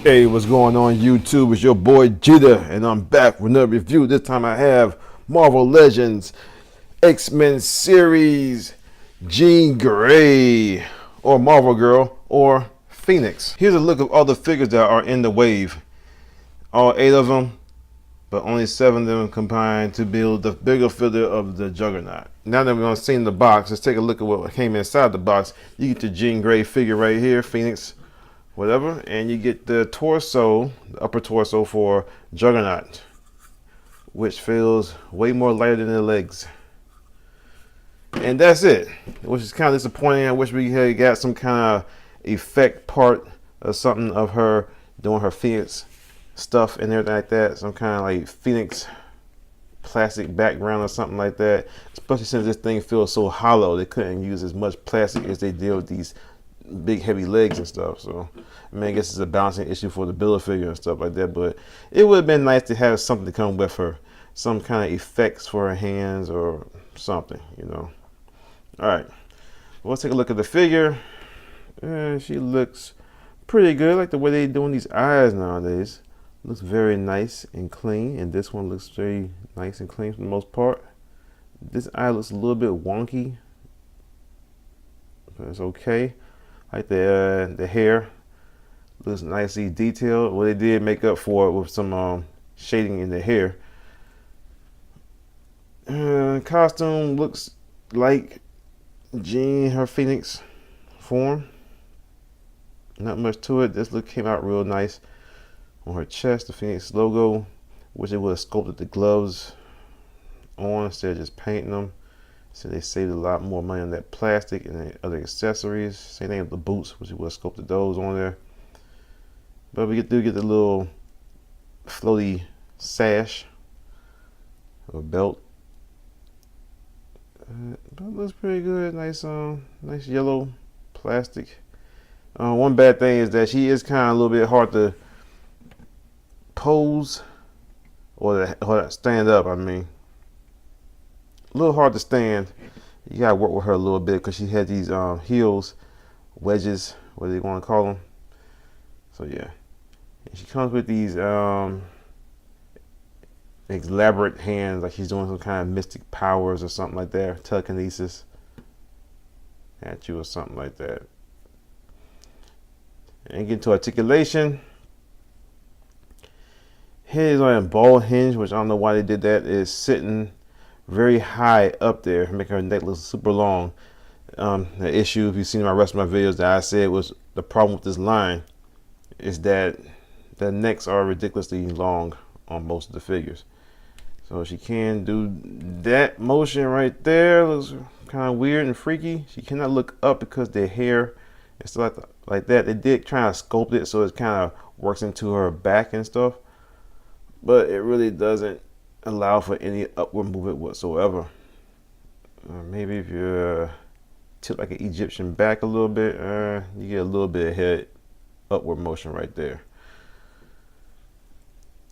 Hey, what's going on YouTube? It's your boy Jita, and I'm back with another review. This time I have Marvel Legends X-Men series Jean Grey, or Marvel Girl, or Phoenix. Here's a look of all the figures that are in the wave. All 8 of them, but only 7 of them combined to build the bigger figure of the Juggernaut. Now that we've seen the box, let's take a look at what came inside the box. You get the Jean Grey figure right here, Phoenix, whatever, and you get the torso, the upper torso for Juggernaut, which feels way more lighter than the legs. And that's it, which is kind of disappointing. I wish we had got some kind of effect part or something of her doing her Phoenix stuff and everything like that. Some kind of like Phoenix plastic background or something like that. Especially since this thing feels so hollow, they couldn't use as much plastic as they did with these big heavy legs and stuff. So I mean, I guess it's a balancing issue for the Build-A-Figure and stuff like that, but it would have been nice to have something to come with her, some kind of effects for her hands or something, you know. All right, well, let's take a look at the figure. She looks pretty good. I like the way they're doing these eyes nowadays. Looks very nice and clean, and this one looks very nice and clean for the most part. This eye looks a little bit wonky, but it's okay. Like the hair looks nicely detailed. Well, they did make up for it with some shading in the hair. Costume looks like Jean, her Phoenix form. Not much to it. This look came out real nice on her chest. The Phoenix logo. Wish they would have sculpted the gloves on instead of just painting them. So they saved a lot more money on that plastic and the other accessories. Same thing with the boots, which would have sculpted those on there. But we do get the little floaty sash or belt. But it looks pretty good. Nice, nice yellow plastic. One bad thing is that she is kind of a little bit hard to pose or to stand up. I mean, a little hard to stand. You gotta work with her a little bit because she had these heels, wedges, what do you want to call them? So yeah, and she comes with these elaborate hands, like she's doing some kind of mystic powers or something like that, telekinesis at you or something like that. And get to articulation. Head is on a ball hinge, which I don't know why they did that. It's sitting very high up there, making her neck look super long. The issue, if you've seen my rest of my videos, that I said was the problem with this line is that the necks are ridiculously long on most of the figures. So she can do that motion right there. Looks kind of weird and freaky. She cannot look up because the hair and stuff like that. They did try to sculpt it so it kind of works into her back and stuff, but it really doesn't allow for any upward movement whatsoever. Maybe if you tilt like an Egyptian back a little bit, you get a little bit of head upward motion right there.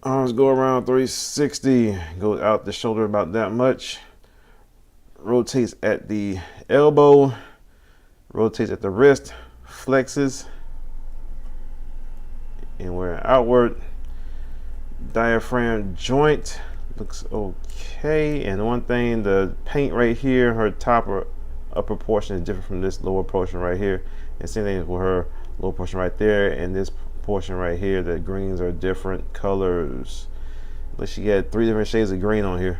Arms go around 360, goes out the shoulder about that much. Rotates at the elbow, rotates at the wrist, flexes, and we're outward. Diaphragm joint looks okay, and one thing, the paint right here, her top or upper portion is different from this lower portion right here, and same thing with her lower portion right there, and this portion right here, the greens are different colors. But she had 3 different shades of green on here.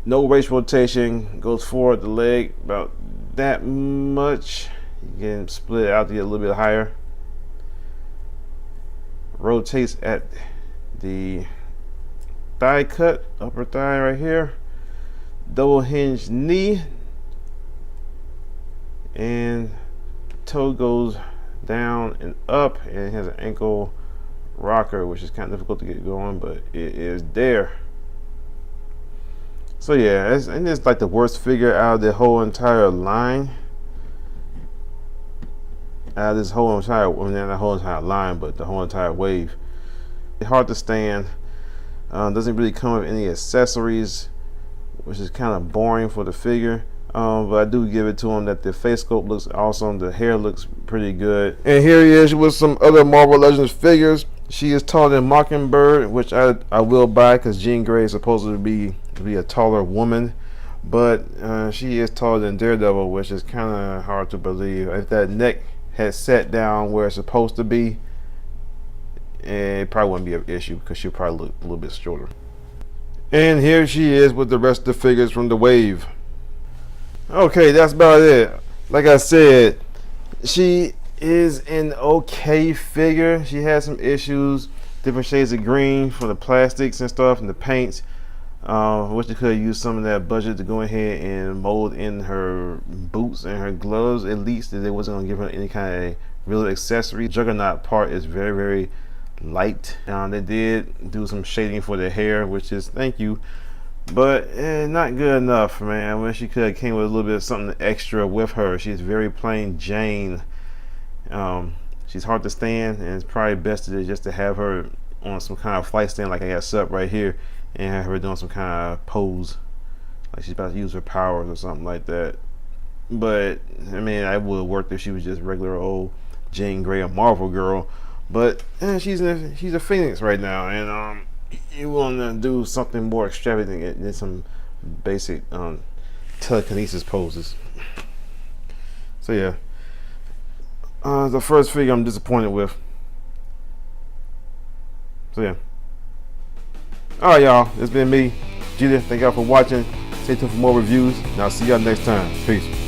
No waist rotation, goes forward the leg about that much. You can split it out to get a little bit higher. Rotates at the thigh cut, upper thigh right here. Double hinge knee, and toe goes down and up, and it has an ankle rocker, which is kind of difficult to get going, but it is there. So yeah, it's like the worst figure out of the whole entire line. Out of this whole entire, well, not the whole entire line, but the whole entire wave. It's hard to stand. Doesn't really come with any accessories, which is kind of boring for the figure. But I do give it to him that the face sculpt looks awesome. The hair looks pretty good. And here he is with some other Marvel Legends figures. She is taller than Mockingbird, which I will buy because Jean Grey is supposed to be a taller woman. But she is taller than Daredevil, which is kind of hard to believe. If that neck had sat down where it's supposed to be, it probably wouldn't be an issue because she'll probably look a little bit shorter. And here she is with the rest of the figures from the wave. Okay, that's about it. Like I said, she is an okay figure. She has some issues, different shades of green for the plastics and stuff and the paints. Wish they could have used some of that budget to go ahead and mold in her boots and her gloves. At least that they wasn't gonna give her any kind of real accessory. Juggernaut part is very, very light. They did do some shading for the hair, which is thank you, but not good enough, man. I wish she could have came with a little bit of something extra with her. She's very plain Jane. She's hard to stand, and it's probably best just to have her on some kind of flight stand like I got set up right here, and have her doing some kind of pose like she's about to use her powers or something like that. But I mean, I would have worked if she was just regular old Jean Grey, a Marvel girl. But she's a Phoenix right now, and you want to do something more extravagant than some basic telekinesis poses. So yeah, the first figure I'm disappointed with. So yeah. Alright, y'all, it's been me, Jeter. Thank y'all for watching. Stay tuned for more reviews, and I'll see y'all next time. Peace.